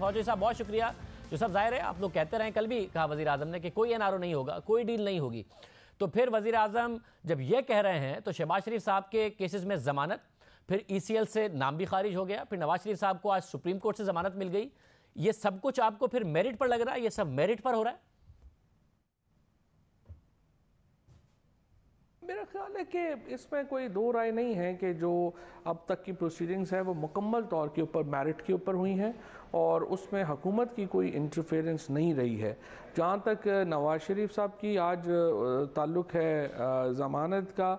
फौजी साहब बहुत शुक्रिया। जो सब ज़ाहिर है आप लोग कहते रहे, कल भी कहा वज़ीर आज़म ने कि कोई एनआरओ नहीं होगा, कोई डील नहीं होगी। तो फिर वज़ीर आज़म जब ये कह रहे हैं तो शहबाज शरीफ साहब के केसेस में ज़मानत, फिर ECL से नाम भी खारिज हो गया, फिर नवाज शरीफ साहब को आज सुप्रीम कोर्ट से ज़मानत मिल गई। ये सब कुछ आपको फिर मेरिट पर लग रहा है? ये सब मेरिट पर हो रहा है? मेरा ख्याल है कि इसमें कोई दो राय नहीं है कि जो अब तक की प्रोसीडिंग्स हैं वो मुकम्मल तौर के ऊपर मेरिट के ऊपर हुई हैं और उसमें हुकूमत की कोई इंटरफेरेंस नहीं रही है। जहाँ तक नवाज शरीफ साहब की आज ताल्लुक़ है ज़मानत का,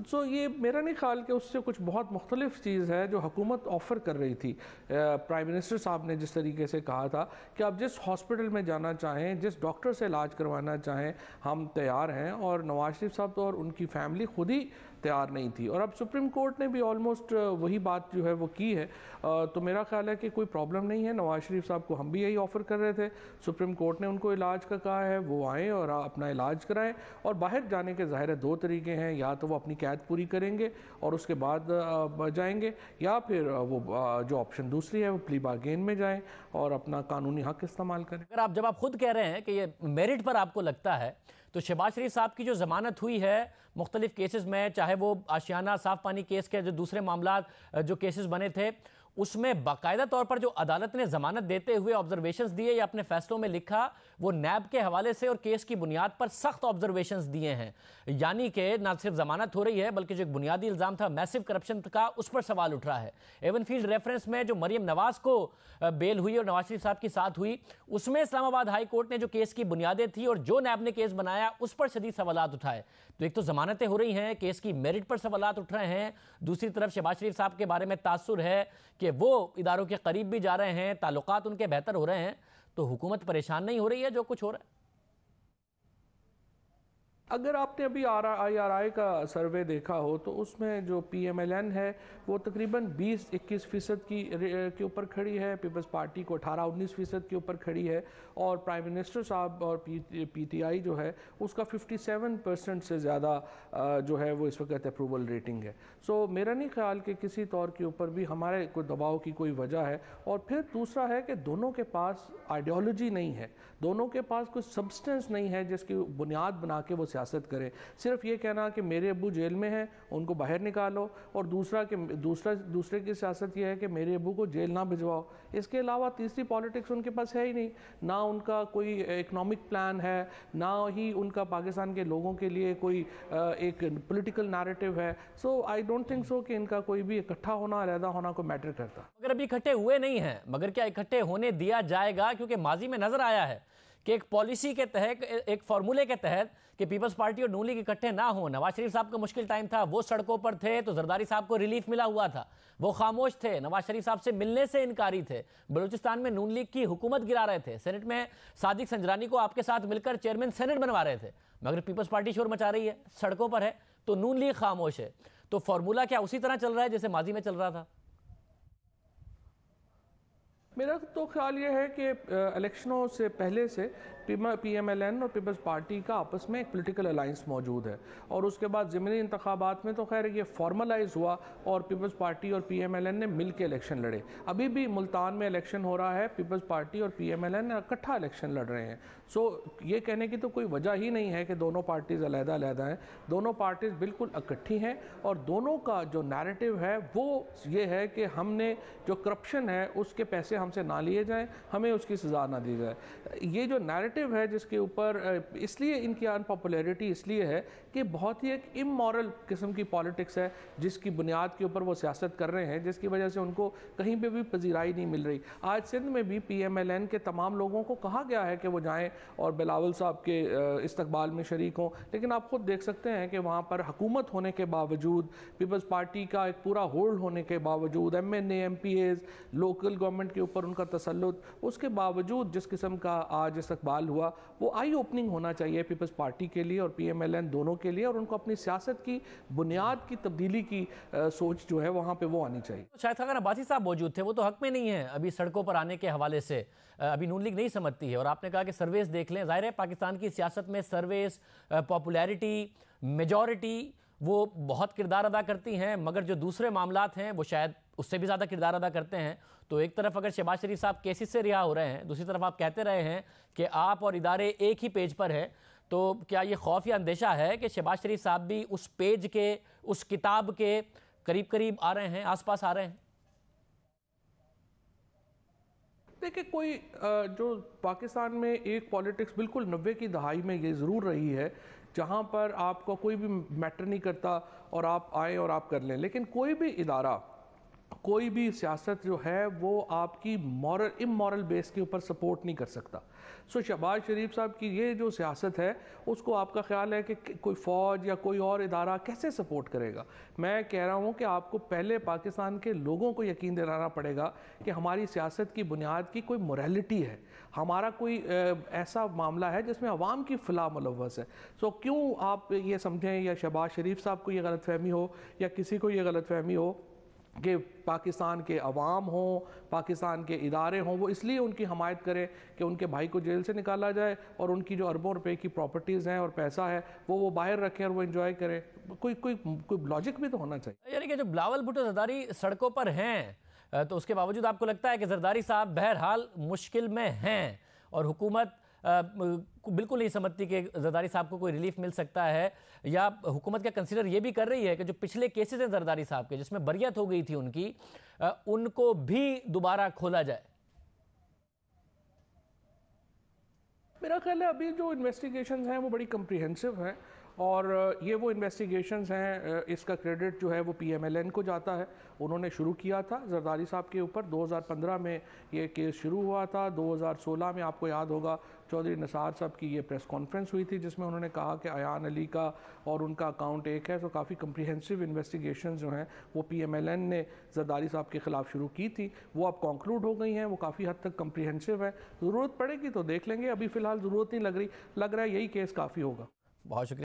तो ये मेरा नहीं ख्याल कि उससे कुछ बहुत मुख्तलिफ चीज़ है जो हुकूमत ऑफ़र कर रही थी। प्राइम मिनिस्टर साहब ने जिस तरीके से कहा था कि आप जिस हॉस्पिटल में जाना चाहें, जिस डॉक्टर से इलाज करवाना चाहें, हम तैयार हैं, और नवाज शरीफ साहब तो और उनकी फैमिली खुद ही तैयार नहीं थी। और अब सुप्रीम कोर्ट ने भी ऑलमोस्ट वही बात जो है वो की है। तो मेरा ख्याल है कि कोई प्रॉब्लम नहीं है। नवाज शरीफ साहब को हम भी यही ऑफ़र कर रहे थे, सुप्रीम कोर्ट ने उनको इलाज का कहा है, वो आएँ और अपना इलाज कराएं। और बाहर जाने के ज़ाहिर है दो तरीके हैं, या तो वो अपनी कैद पूरी करेंगे और उसके बाद जाएंगे, या फिर वो जो ऑप्शन दूसरी है वो प्ली बार्गेन में जाएं और अपना कानूनी हक इस्तेमाल करें। अगर जब आप खुद कह रहे हैं कि ये मेरिट पर आपको लगता है, तो शहबाज शरीफ साहब की जो ज़मानत हुई है मुख्तलिफ केसेस में, चाहे वो आशियाना साफ पानी केस के जो दूसरे मामला जो केसेस बने थे, उसमें बाकायदा तौर पर जो अदालत ने ज़मानत देते हुए ऑब्जर्वेशंस दिए या अपने फैसलों में लिखा, वो नैब के हवाले से और केस की बुनियाद पर सख्त ऑब्जर्वेशंस दिए हैं। यानी कि ना सिर्फ ज़मानत हो रही है बल्कि जो एक बुनियादी इल्ज़ाम था मैसिव करप्शन का, उस पर सवाल उठ रहा है। एवन फील्ड रेफरेंस में जो मरियम नवाज को बेल हुई और नवाज शरीफ साहब के साथ हुई, उसमें इस्लामाबाद हाई कोर्ट ने जो केस की बुनियादें थी और जो नैब ने केस बनाया उस पर शदीद सवालात उठाए। तो एक तो ज़मानतें हो रही हैं, केस की मेरिट पर सवालात उठ रहे हैं, दूसरी तरफ शहबाज शरीफ साहब के बारे में तासुर है कि वो इदारों के करीब भी जा रहे हैं, ताल्लुकात उनके बेहतर हो रहे हैं। तो हुकूमत परेशान नहीं हो रही है जो कुछ हो रहा है? अगर आपने अभी IRI का सर्वे देखा हो तो उसमें जो PMLN है वो तकरीबन 20-21% के ऊपर खड़ी है, पीपल्स पार्टी को 18-19% के ऊपर खड़ी है, और प्राइम मिनिस्टर साहब और PTI जो है उसका 57% से ज़्यादा जो है वो इस वक्त अप्रूवल रेटिंग है। सो मेरा नहीं ख्याल कि किसी तौर के ऊपर भी हमारे कोई दबाव की कोई वजह है। और फिर दूसरा है कि दोनों के पास आइडियोलॉजी नहीं है, दोनों के पास कोई सब्सटेंस नहीं है जिसकी बुनियाद बना के वो सियासत करे। सिर्फ ये कहना कि मेरे अबू जेल में हैं उनको बाहर निकालो, और दूसरे की सियासत ये है कि मेरे अबू को जेल ना भिजवाओ। इसके अलावा तीसरी पॉलिटिक्स उनके पास है ही नहीं। ना उनका कोई इकनॉमिक प्लान है, ना ही उनका पाकिस्तान के लोगों के लिए कोई एक पॉलिटिकल नैरेटिव है। सो आई डोंट थिंक सो कि इनका कोई भी इकट्ठा होना, अलहदा होना को मैटर करता। अगर अभी इकट्ठे हुए नहीं हैं, मगर क्या इकट्ठे होने दिया जाएगा? क्योंकि माजी में नजर आया है कि एक पॉलिसी के तहत, एक फार्मूले के तहत कि पीपल्स पार्टी और नून लीग इकट्ठे ना हो। नवाज शरीफ साहब का मुश्किल टाइम था, वो सड़कों पर थे तो जरदारी साहब को रिलीफ मिला हुआ था, वो खामोश थे, नवाज शरीफ साहब से मिलने से इनकारी थे। बलूचिस्तान में नून लीग की हुकूमत गिरा रहे थे, सेनेट में सादिक संजरानी को आपके साथ मिलकर चेयरमैन सेनेट बनवा रहे थे, मगर पीपल्स पार्टी शोर मचा रही है, सड़कों पर है, तो नून लीग खामोश है। तो फॉर्मूला क्या उसी तरह चल रहा है जैसे माजी में चल रहा था? मेरा तो ख्याल ये है कि इलेक्शनों से पहले से PMLN और पीपल्स पार्टी का आपस में एक पॉलिटिकल अलाइंस मौजूद है, और उसके बाद ज़मीनी इंतखाबात में तो खैर ये फॉर्मलाइज हुआ और पीपल्स पार्टी और PMLN ने मिल के इलेक्शन लड़े। अभी भी मुल्तान में इलेक्शन हो रहा है, पीपल्स पार्टी और PMLN इकट्ठा इलेक्शन लड़ रहे हैं। सो ये कहने की तो कोई वजह ही नहीं है कि दोनों पार्टीज़ अलहदा हैं। दोनों पार्टीज़ बिल्कुल इकट्ठी हैं, और दोनों का जो नैरेटिव है वो ये है कि हमने जो करप्शन है उसके पैसे हमसे ना लिए जाएं, हमें उसकी सज़ा ना दी जाए। ये जो नैरेटिव है जिसके ऊपर इसलिए इनकी अनपॉपुलैरिटी इसलिए है कि बहुत ही एक इमोरल किस्म की पॉलिटिक्स है जिसकी बुनियाद के ऊपर वो सियासत कर रहे हैं, जिसकी वजह से उनको कहीं पे भी पजीराई नहीं मिल रही। आज सिंध में भी PMLN के तमाम लोगों को कहा गया है कि वो जाएं और बिलावल साहब के इस्तकबाल में शरीक हों, लेकिन आप खुद देख सकते हैं कि वहाँ पर हुकूमत होने के बावजूद, पीपल्स पार्टी का एक पूरा होल्ड होने के बावजूद, MNA MPAs लोकल गवर्नमेंट के ऊपर उनका तसल्लुत, उसके बावजूद जिस किस्म का आज इस्तकबाल हुआ वो आई ओपनिंग होना चाहिए पीपल्स पार्टी के लिए और PMLN दोनों के लिए, और उनको अपनी सियासत की बुनियाद की तब्दीली की सोच जो है वहाँ पे वो आनी चाहिए। शायद अगर अब्बासी साहब मौजूद थे, वो तो हक में नहीं है अभी सड़कों पर आने के हवाले से, अभी नून लीग नहीं समझती है। और आपने कहा कि सर्वेस देख लें, जाहिर है पाकिस्तान की सियासत में सर्वेस, पॉपुलैरिटी, मेजॉरिटी وہ بہت کردار ادا کرتی ہیں، مگر جو دوسرے معاملات ہیں وہ شاید اس سے بھی زیادہ کردار ادا کرتے ہیں. تو ایک طرف اگر شہباز شریف صاحب کیسز سے رہا ہو رہے ہیں، دوسری طرف آپ کہتے رہے ہیں کہ آپ اور ادارے ایک ہی پیج پر ہیں، تو کیا یہ خوف یا اندیشہ ہے کہ شہباز شریف صاحب بھی اس پیج کے، اس کتاب کے قریب آ رہے ہیں، آس پاس آ رہے ہیں؟ دیکھیں، کوئی جو پاکستان میں ایک پالیٹکس بالکل 90 کی دہائی میں یہ ضرور رہی ہے جہاں پر آپ کو کوئی بھی میٹر نہیں کرتا اور آپ آئیں اور آپ کر لیں، لیکن کوئی بھی ادارہ، کوئی بھی سیاست جو ہے وہ آپ کی امورل بیس کے اوپر سپورٹ نہیں کر سکتا. سو شہباز شریف صاحب کی یہ جو سیاست ہے اس کو آپ کا خیال ہے کہ کوئی فوج یا کوئی اور ادارہ کیسے سپورٹ کرے گا؟ میں کہہ رہا ہوں کہ آپ کو پہلے پاکستان کے لوگوں کو یقین دلانا پڑے گا کہ ہماری سیاست کی بنیاد کی کوئی موریلٹی ہے، ہمارا کوئی ایسا معاملہ ہے جس میں عوام کی فلاح ملوث ہے. سو کیوں آپ یہ سمجھیں یا شہباز شریف صاحب کو یہ غلط فہمی ہو یا کسی کو یہ غلط فہمی ہو کہ پاکستان کے عوام ہوں، پاکستان کے ادارے ہوں، وہ اس لیے ان کی حمایت کریں کہ ان کے بھائی کو جیل سے نکالا جائے اور ان کی جو اربوں روپے کی پراپرٹیز ہیں اور پیسہ ہے وہ باہر رکھیں اور وہ انجوائے کریں. کوئی لاجک بھی تو ہونا چاہیے. یعنی کہ جو بلاول بھٹو زرداری سڑکوں پر ہیں تو اس کے باوجود آپ کو لگتا ہے کہ زرداری صاحب بہرحال مشکل میں ہیں اور حکومت بالکل نہیں سمجھتی کہ زرداری صاحب کو کوئی ریلیف مل سکتا ہے، یا حکومت کا کنسیڈر یہ بھی کر رہی ہے کہ جو پچھلے کیسز ہیں زرداری صاحب کے جس میں بریت ہو گئی تھی ان کی، ان کو بھی دوبارہ کھولا جائے؟ میرا خیال ہے ابھی جو انویسٹیگیشنز ہیں وہ بڑی کمپریہنسو ہیں اور یہ وہ انویسٹیگیشنز ہیں، اس کا کریڈٹ جو ہے وہ پی ایم ایل این کو جاتا ہے. انہوں نے شروع کیا تھا زرداری صاحب کے اوپر، 2015 میں یہ کیس شروع ہوا تھا. 2016 میں آپ کو یاد ہوگا چودھری نثار صاحب کی یہ پریس کانفرنس ہوئی تھی جس میں انہوں نے کہا کہ ایان علی کا اور ان کا اکاؤنٹ ایک ہے. تو کافی کمپریہنسو انویسٹیگیشنز جو ہیں وہ پی ایم ایل این نے زرداری صاحب کے خلاف شروع کی تھی، وہ اب کنکلوڈ ہو گئی ہیں، وہ کافی حد تک کمپریہنسو ہیں. ضرورت پڑے گی تو دیکھ لیں گے، ابھی فی الحال ضرورت نہیں لگ رہا ہے یہی کیس کافی ہوگا. بہت شکریہ.